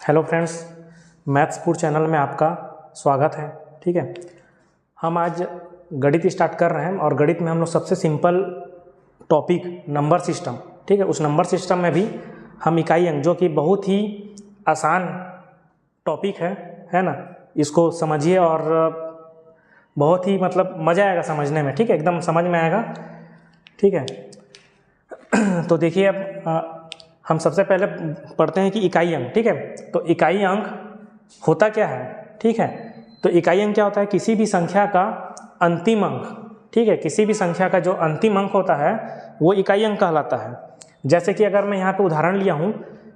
Hello friends, मैथ्सपुर channel में आपका स्वागत है। ठीक है, हम आज गणित स्टार्ट कर रहे हैं और गणित में हम लोग सबसे सिंपल टॉपिक नंबर सिस्टम, ठीक है, उस नंबर सिस्टम में भी हम इकाई अंक, जो कि बहुत ही आसान टॉपिक है ना, इसको समझिए और बहुत ही मतलब मज़ा आएगा समझने में। ठीक है, एकदम समझ में आएगा। ठीक है, तो देखिए अब हम सबसे पहले पढ़ते हैं कि इकाई अंक। ठीक है, तो इकाई अंक होता क्या है। ठीक है, तो इकाई अंक क्या होता है? किसी भी संख्या का अंतिम अंक। ठीक है, किसी भी संख्या का जो अंतिम अंक होता है वो इकाई अंक कहलाता है। जैसे कि अगर मैं यहाँ पे उदाहरण लिया हूँ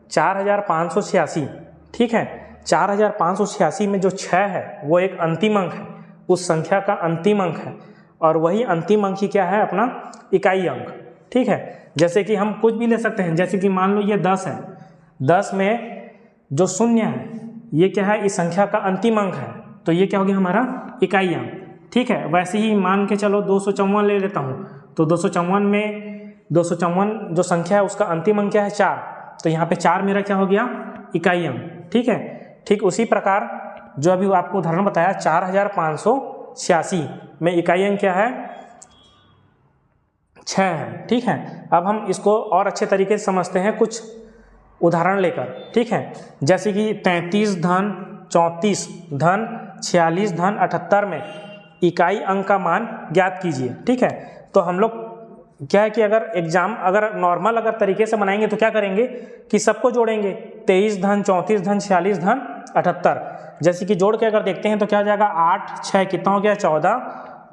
4586। ठीक है, 4586 में जो 6 है वो एक अंतिम अंक है, उस संख्या का अंतिम अंक है, और वही अंतिम अंक ही क्या है? अपना इकाई अंक। ठीक है, जैसे कि हम कुछ भी ले सकते हैं, जैसे कि मान लो ये 10 है, 10 में जो शून्य है ये क्या है? इस संख्या का अंतिम अंक है, तो ये क्या हो गया? हमारा इकाई अंक। ठीक है, वैसे ही मान के चलो 254 ले लेता हूँ, तो 254 में 254 जो संख्या है उसका अंतिम अंक क्या है? 4, तो यहाँ पे 4 मेरा क्या हो गया? इकाई अंक। ठीक है, ठीक उसी प्रकार जो अभी आपको उदाहरण बताया 4586 में इकाई अंक क्या है? 6 है। ठीक है, अब हम इसको और अच्छे तरीके से समझते हैं कुछ उदाहरण लेकर। ठीक है, जैसे कि 33 धन 34 धन 46 धन 78 में इकाई अंक का मान ज्ञात कीजिए। ठीक है, तो हम लोग क्या है कि अगर नॉर्मल तरीके से बनाएंगे तो क्या करेंगे कि सबको जोड़ेंगे, 23 धन 34 धन 46 धन 78। जैसे कि जोड़ के अगर देखते हैं तो क्या हो जाएगा? 8 6 कितना हो गया? 14,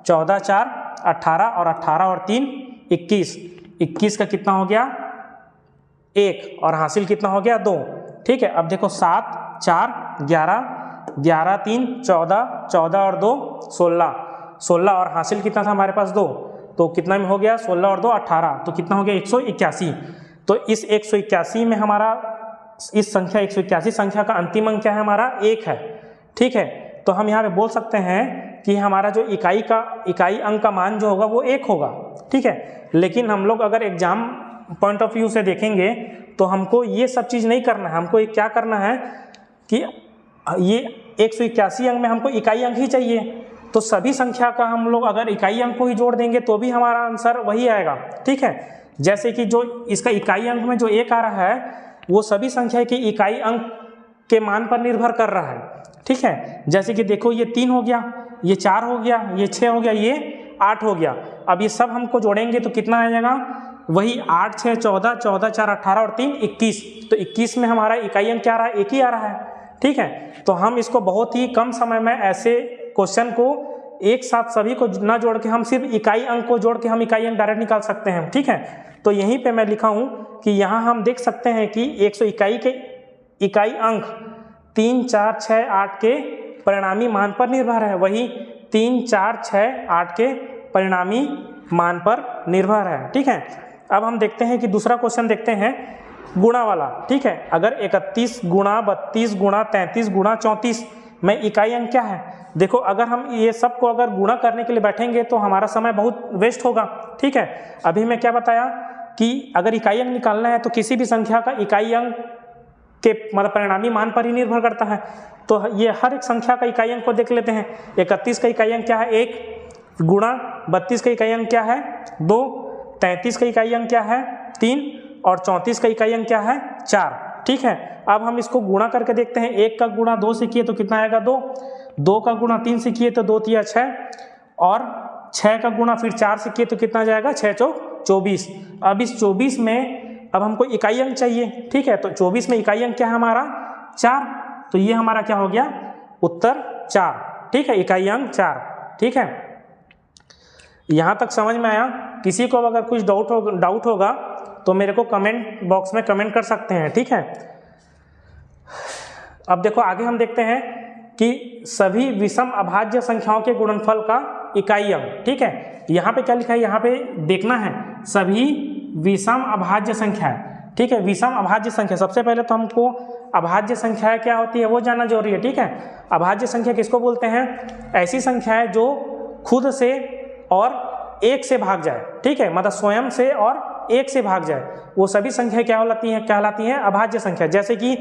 14 4 18, और 18 और 3 21, 21 का कितना हो गया? 1, और हासिल कितना हो गया? 2। ठीक है, अब देखो 7 4 11, 11 3 14, 14 और 2 16, 16 और हासिल कितना था हमारे पास? 2, तो कितना में हो गया? 16 और 2 18, तो कितना हो गया? 181। तो इस 181 में हमारा इस संख्या 181 संख्या का अंतिम अंक क्या है? हमारा 1 है। ठीक है, तो हम यहाँ पे बोल सकते हैं कि हमारा जो इकाई अंक का मान जो होगा वो 1 होगा। ठीक है, लेकिन हम लोग अगर एग्जाम पॉइंट ऑफ व्यू से देखेंगे तो हमको ये सब चीज़ नहीं करना है। हमको क्या करना है कि ये 181 अंक में हमको इकाई अंक ही चाहिए, तो सभी संख्या का हम लोग अगर इकाई अंक को ही जोड़ देंगे तो भी हमारा आंसर वही आएगा। ठीक है, जैसे कि जो इसका इकाई अंक में जो 1 आ रहा है वो सभी संख्या के इकाई अंक के मान पर निर्भर कर रहा है। ठीक है, जैसे कि देखो ये 3 हो गया, ये 4 हो गया, ये 6 हो गया, ये 8 हो गया। अब ये सब हमको जोड़ेंगे तो कितना आ जाएगा? वही 8 6 14, 14 4 18 और 3 21, तो 21 में हमारा इकाई अंक क्या आ रहा है? 1 ही आ रहा है। ठीक है, तो हम इसको बहुत ही कम समय में ऐसे क्वेश्चन को एक साथ सभी को ना जोड़ के हम सिर्फ इकाई अंक को जोड़ के हम इकाई अंक डायरेक्ट निकाल सकते हैं। ठीक है, तो यहीं पे मैं लिखा हूँ कि यहाँ हम देख सकते हैं कि 121 के इकाई अंक 3 4 6 8 के परिणामी मान पर निर्भर है, वही 3 4 6 8 के परिणामी मान पर निर्भर है। ठीक है, अब हम देखते हैं कि दूसरा क्वेश्चन देखते हैं गुणा वाला। ठीक है, अगर 31 गुणा 32 गुणा 33 गुणा 34 में इकाई अंक क्या है? देखो, अगर हम ये सब को अगर गुणा करने के लिए बैठेंगे तो हमारा समय बहुत वेस्ट होगा। ठीक है, अभी मैं क्या बताया कि अगर इकाई अंक निकालना है तो किसी भी संख्या का इकाई अंक के मतलब परिणामी मान पर ही निर्भर करता है। तो ये हर एक संख्या का इकाई अंक को देख लेते हैं। 31 का इकाई अंक क्या है? 1 गुणा 32 का इकाई अंक क्या है? 2, 33 का इकाई अंक क्या है? 3, और 34 का इकाई अंक क्या है? 4। ठीक है, अब हम इसको गुणा करके देखते हैं। 1 का गुणा 2 से किए तो कितना आएगा? 2, 2 का गुणा 3 से किए तो 2 3 6, और 6 का गुणा फिर 4 से किए तो कितना जाएगा? 6 4 24। अब इस 24 में अब हमको इकाई अंक चाहिए। ठीक है, तो 24 में इकाई अंक क्या है हमारा? 4, तो ये हमारा क्या हो गया? उत्तर 4। ठीक है, इकाई अंक 4। ठीक है, यहाँ तक समझ में आया? किसी को अगर कुछ डाउट होगा तो मेरे को कमेंट बॉक्स में कमेंट कर सकते हैं। ठीक है, अब देखो आगे हम देखते हैं कि सभी विषम अभाज्य संख्याओं के गुणनफल का इकाई अंक। ठीक है, यहाँ पे क्या लिखा है? यहाँ पे देखना है सभी विषम अभाज्य संख्या है। ठीक है, विषम अभाज्य संख्या, सबसे पहले तो हमको अभाज्य संख्या क्या होती है वो जानना जरूरी है। ठीक है, अभाज्य संख्या किसको बोलते हैं? ऐसी संख्या है जो खुद से और 1 से भाग जाए। ठीक है, मतलब स्वयं से और 1 से भाग जाए, वो सभी संख्या क्या कहलाती हैं? अभाज्य संख्या। जैसे कि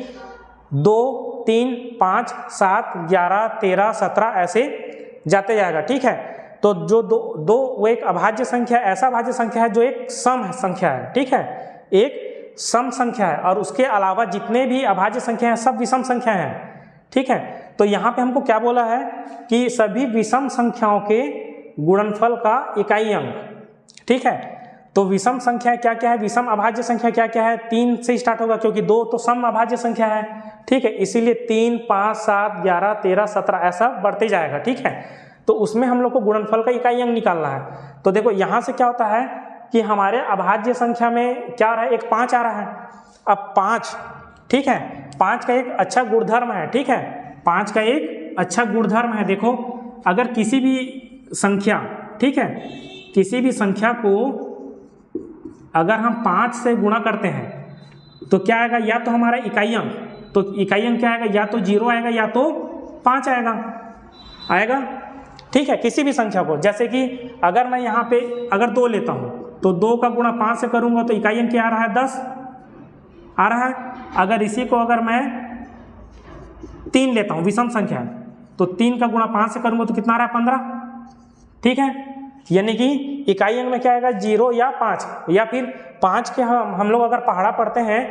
2, 3, 5, 7, 11, 13, 17 ऐसे जाते जाएगा। ठीक है, तो जो दो वो एक अभाज्य संख्या, ऐसा अभाज्य संख्या है जो एक सम संख्या है। ठीक है, एक सम संख्या है, और उसके अलावा जितने भी अभाज्य संख्या हैं सब विषम संख्या हैं। ठीक है, तो यहाँ पे हमको क्या बोला है कि सभी विषम संख्याओं के गुणनफल का इकाई अंक। ठीक है, तो विषम संख्या क्या क्या है, विषम अभाज्य संख्या क्या क्या है, 3 से स्टार्ट होगा क्योंकि 2 तो सम अभाज्य संख्या है। ठीक है, इसीलिए 3, 5, 7, 11, 13, 17 ऐसा बढ़ते जाएगा। ठीक है, तो उसमें हम लोग को गुणनफल का इकाई अंक निकालना है। तो देखो यहाँ से क्या होता है कि हमारे अभाज्य संख्या में क्या आ रहा है, एक 5 आ रहा है। अब 5, ठीक है, 5 का एक अच्छा गुणधर्म है। ठीक है, 5 का एक अच्छा गुणधर्म है। देखो अगर किसी भी संख्या, ठीक है, किसी भी संख्या को अगर हम 5 से गुणा करते हैं तो क्या आएगा, या तो हमारा इकाई अंक, तो इकाई अंक क्या आएगा, या तो 0 आएगा या तो 5 आएगा। ठीक है, किसी भी संख्या को, जैसे कि अगर मैं यहाँ पे अगर 2 लेता हूँ तो 2 का गुणा 5 से करूँगा तो इकाई अंक क्या आ रहा है, 10 आ रहा है। अगर इसी को अगर मैं 3 लेता हूँ, विषम संख्या, तो 3 का गुणा 5 से करूँगा तो कितना आ रहा है, 15। ठीक है, यानी कि इकाई अंक में क्या आएगा, 0 या 5, या फिर 5 के हम लोग अगर पहाड़ा पढ़ते हैं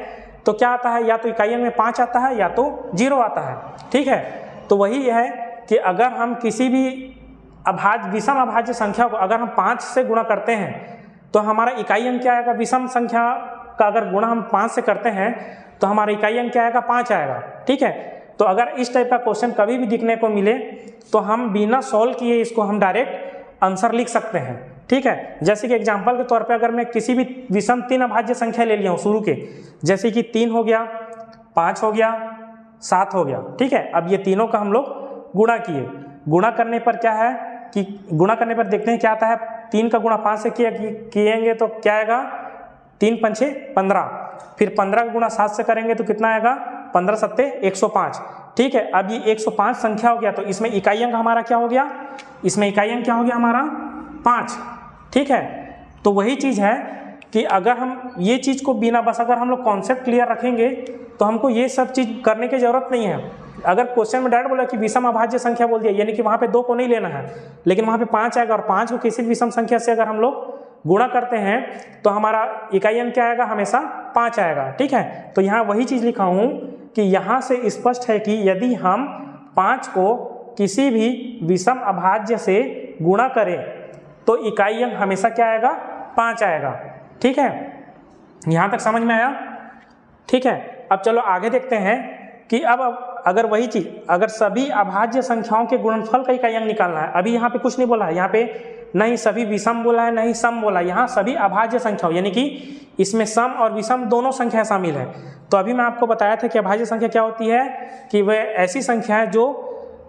तो क्या आता है, या तो इकाई अंक में 5 आता है या तो 0 आता है। ठीक है, तो वही है कि अगर हम किसी भी विषम अभाज्य संख्या को अगर हम 5 से गुणा करते हैं तो हमारा इकाई अंक क्या आएगा, विषम संख्या का अगर गुणा हम 5 से करते हैं तो हमारा इकाई अंक क्या आएगा, 5 आएगा। ठीक है, तो अगर इस टाइप का क्वेश्चन कभी भी दिखने को मिले तो हम बिना सॉल्व किए इसको हम डायरेक्ट आंसर लिख सकते हैं। ठीक है, जैसे कि एग्जांपल के तौर पे अगर मैं किसी भी विषम 3 अभाज्य संख्या ले लिया हूँ शुरू के, जैसे कि 3 हो गया, 5 हो गया, 7 हो गया। ठीक है, अब ये तीनों का हम लोग गुणा किए, गुणा करने पर क्या है कि गुणा करने पर देखते हैं क्या आता है, 3 का गुणा 5 से किएंगे तो क्या आएगा, 3 पंचे 15, फिर 15 का गुणा 7 से करेंगे तो कितना आएगा, 15 सत्ते 105। ठीक है, अब ये 105 संख्या हो गया तो इसमें इकाई अंक हमारा क्या हो गया, इसमें इकाई अंक क्या हो गया हमारा, 5। ठीक है, तो वही चीज़ है कि अगर हम ये चीज़ को बिना, बस अगर हम लोग कॉन्सेप्ट क्लियर रखेंगे तो हमको ये सब चीज़ करने की ज़रूरत नहीं है। अगर क्वेश्चन में डायरेक्ट बोला कि विषम अभाज्य संख्या बोल दिया, यानी कि वहाँ पे 2 को नहीं लेना है, लेकिन वहाँ पे 5 आएगा, और 5 को किसी भी विषम संख्या से अगर हम लोग गुणा करते हैं तो हमारा इकाई अंक क्या आएगा, हमेशा 5 आएगा। ठीक है, तो यहाँ वही चीज़ लिखा हूँ कि यहाँ से स्पष्ट है कि यदि हम 5 को किसी भी विषम अभाज्य से गुणा करें तो इकाई अंक हमेशा क्या आएगा, 5 आएगा। ठीक है, यहाँ तक समझ में आया। ठीक है, अब चलो आगे देखते हैं कि अब अगर वही चीज़, अगर सभी अभाज्य संख्याओं के गुणनफल का इकाई अंक निकालना है, अभी यहाँ पे कुछ नहीं बोला है, यहाँ पे नहीं सभी विषम बोला है नहीं सम बोला, यहाँ सभी अभाज्य संख्याओं, यानी कि इसमें सम और विषम दोनों संख्या शामिल है। तो अभी मैं आपको बताया था कि अभाज्य संख्या क्या होती है कि वह ऐसी संख्या है जो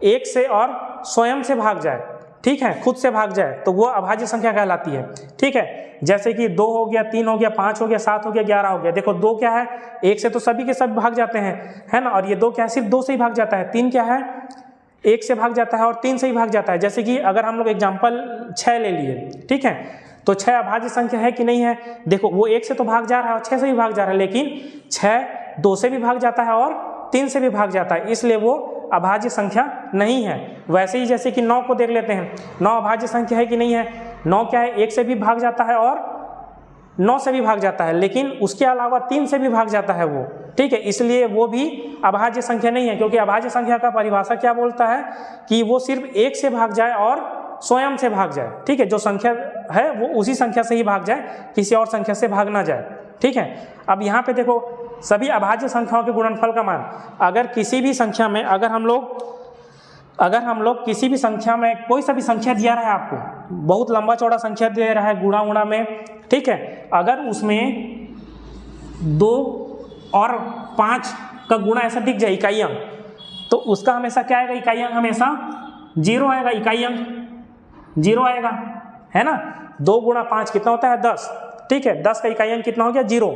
1 से और स्वयं से भाग जाए। ठीक है, खुद से भाग जाए तो वो अभाज्य संख्या कहलाती है। ठीक है, जैसे कि 2 हो गया, 3 हो गया, 5 हो गया, 7 हो गया, 11 हो गया। देखो 2 क्या है, 1 से तो सभी के सब भाग जाते हैं, है ना, और ये 2 क्या है, सिर्फ 2 से ही भाग जाता है। 3 क्या है, 1 से भाग जाता है और 3 से ही भाग जाता है। जैसे कि अगर हम लोग एग्जाम्पल 6 ले लिए, ठीक है, तो 6 अभाज्य संख्या है कि नहीं है, देखो वो 1 से तो भाग जा रहा है और 6 से भी भाग जा रहा है, लेकिन 6 2 से भी भाग जाता है और 3 से भी भाग जाता है, इसलिए वो अभाज्य संख्या नहीं है। वैसे ही जैसे कि 9 को देख लेते हैं, 9 अभाज्य संख्या है कि नहीं है, 9 क्या है, 1 से भी भाग जाता है और 9 से भी भाग जाता है, लेकिन उसके अलावा 3 से भी भाग जाता है वो। ठीक है, इसलिए वो भी अभाज्य संख्या नहीं है, क्योंकि अभाज्य संख्या का परिभाषा क्या बोलता है कि वो सिर्फ 1 से भाग जाए और स्वयं से भाग जाए। ठीक है, जो संख्या है वो उसी संख्या से ही भाग जाए, किसी और संख्या से भाग ना जाए। ठीक है, अब यहाँ पे देखो सभी अभाज्य संख्याओं के गुणनफल का मान, अगर किसी भी संख्या में अगर हम लोग किसी भी संख्या में कोई सा भी संख्या दिया रहा है आपको, बहुत लंबा चौड़ा संख्या दे रहा है गुणा उड़ा में, ठीक है, अगर उसमें 2 और 5 का गुणा ऐसा दिख जाए इकाई अंक, तो उसका हमेशा क्या आएगा, इकाई अंक हमेशा 0 आएगा, इकाई अंक 0 आएगा, है ना। 2 गुणा 5 कितना होता है, 10। ठीक है, 10 का इकाई अंक कितना हो गया, 0।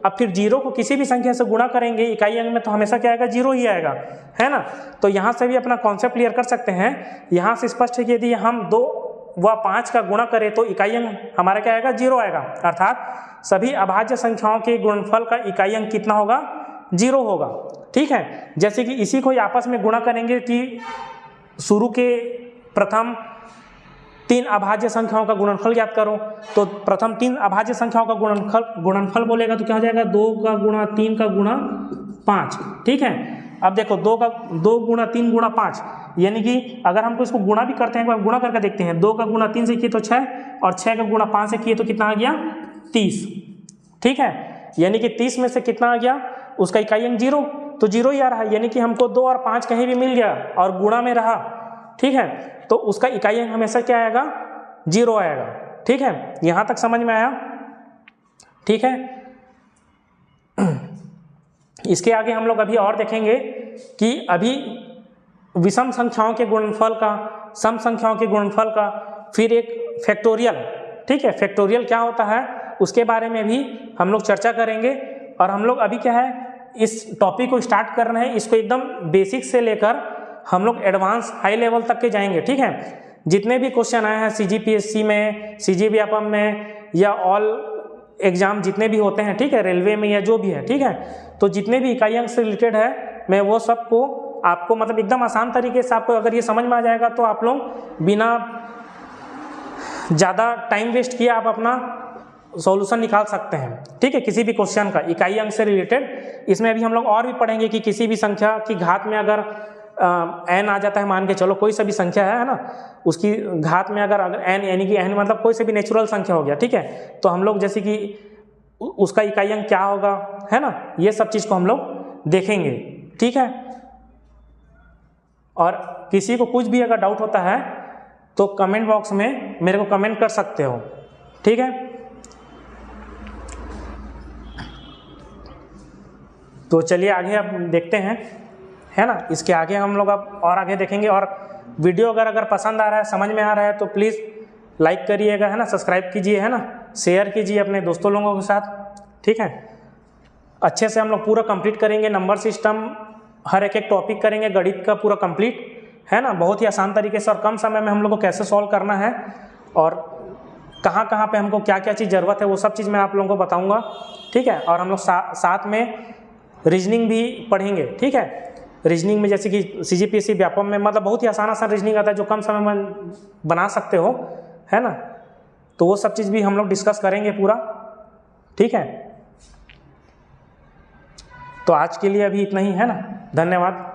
अब फिर 0 को किसी भी संख्या से गुणा करेंगे इकाई अंक में तो हमेशा क्या आएगा, 0 ही आएगा, है ना। तो यहाँ से भी अपना कॉन्सेप्ट क्लियर कर सकते हैं। यहाँ से स्पष्ट है कि यदि हम 2 व 5 का गुणा करें तो इकाई अंक हमारा क्या आएगा, 0 आएगा, अर्थात सभी अभाज्य संख्याओं के गुणनफल का इकाई अंक कितना होगा, 0 होगा। ठीक। ठीक है। जैसे कि इसी को आपस में गुणा करेंगे कि शुरू के प्रथम 3 अभाज्य संख्याओं का गुणनफल ज्ञात करो, तो प्रथम 3 अभाज्य संख्याओं का गुणनफल बोलेगा तो क्या हो जाएगा 2 का गुणा 3 का गुणा 5, ठीक है। अब देखो 2 गुणा 3 गुणा 5, यानी कि अगर हमको इसको गुणा भी करते हैं, गुणा करके देखते हैं, 2 का गुणा 3 से किए तो 6 और 6 का गुणा 5 से किए तो कितना आ गया 30, ठीक है। यानी कि 30 में से कितना आ गया, उसका इकाई अंक 0, तो 0 ही आ रहा है, यानी कि हमको 2 और 5 कहीं भी मिल गया और गुणा में रहा, ठीक है, तो उसका इकाई अंक हमेशा क्या आएगा 0 आएगा, ठीक है। यहां तक समझ में आया, ठीक है। इसके आगे हम लोग अभी और देखेंगे कि अभी विषम संख्याओं के गुणनफल का, सम संख्याओं के गुणनफल का, फिर एक फैक्टोरियल, ठीक है, फैक्टोरियल क्या होता है उसके बारे में भी हम लोग चर्चा करेंगे। और हम लोग अभी क्या है इस टॉपिक को स्टार्ट कर रहे हैं, इसको एकदम बेसिक से लेकर हम लोग एडवांस हाई लेवल तक के जाएंगे, ठीक है। जितने भी क्वेश्चन आए हैं CGPSC में, CG व्यापम में या ऑल एग्जाम जितने भी होते हैं, ठीक है, रेलवे में या जो भी है, ठीक है, तो जितने भी इकाई अंक से रिलेटेड है मैं वो सबको आपको मतलब एकदम आसान तरीके से आपको अगर ये समझ में आ जाएगा तो आप लोग बिना ज़्यादा टाइम वेस्ट किए आप अपना सॉल्यूशन निकाल सकते हैं, ठीक है, किसी भी क्वेश्चन का इकाई अंक से रिलेटेड। इसमें अभी हम लोग और भी पढ़ेंगे कि किसी भी संख्या की घात में अगर n आ जाता है, मान के चलो कोई सा भी संख्या है ना, उसकी घात में अगर n यानी कि n मतलब कोई से भी नेचुरल संख्या हो गया, ठीक है, तो हम लोग जैसे कि उसका इकाई अंक क्या होगा, है ना, ये सब चीज़ को हम लोग देखेंगे, ठीक है। और किसी को कुछ भी अगर डाउट होता है तो कमेंट बॉक्स में मेरे को कमेंट कर सकते हो, ठीक है। तो चलिए आगे अब देखते हैं, है ना, इसके आगे हम लोग अब और आगे देखेंगे। और वीडियो अगर पसंद आ रहा है, समझ में आ रहा है तो प्लीज़ लाइक करिएगा, है ना, सब्सक्राइब कीजिए, है ना, शेयर कीजिए अपने दोस्तों लोगों के साथ, ठीक है। अच्छे से हम लोग पूरा कंप्लीट करेंगे, नंबर सिस्टम हर एक टॉपिक करेंगे, गणित का पूरा कंप्लीट, है ना, बहुत ही आसान तरीके से और कम समय में हम लोग को कैसे सॉल्व करना है और कहाँ कहाँ पे हमको क्या क्या चीज़ ज़रूरत है वो सब चीज़ मैं आप लोगों को बताऊँगा, ठीक है। और हम लोग साथ में रीजनिंग भी पढ़ेंगे, ठीक है। रीजनिंग में जैसे कि CGPSC व्यापम में मतलब बहुत ही आसान रीजनिंग आता है जो कम समय में बना सकते हो, है ना, तो वो सब चीज़ भी हम लोग डिस्कस करेंगे पूरा, ठीक है। तो आज के लिए अभी इतना ही, है ना, धन्यवाद।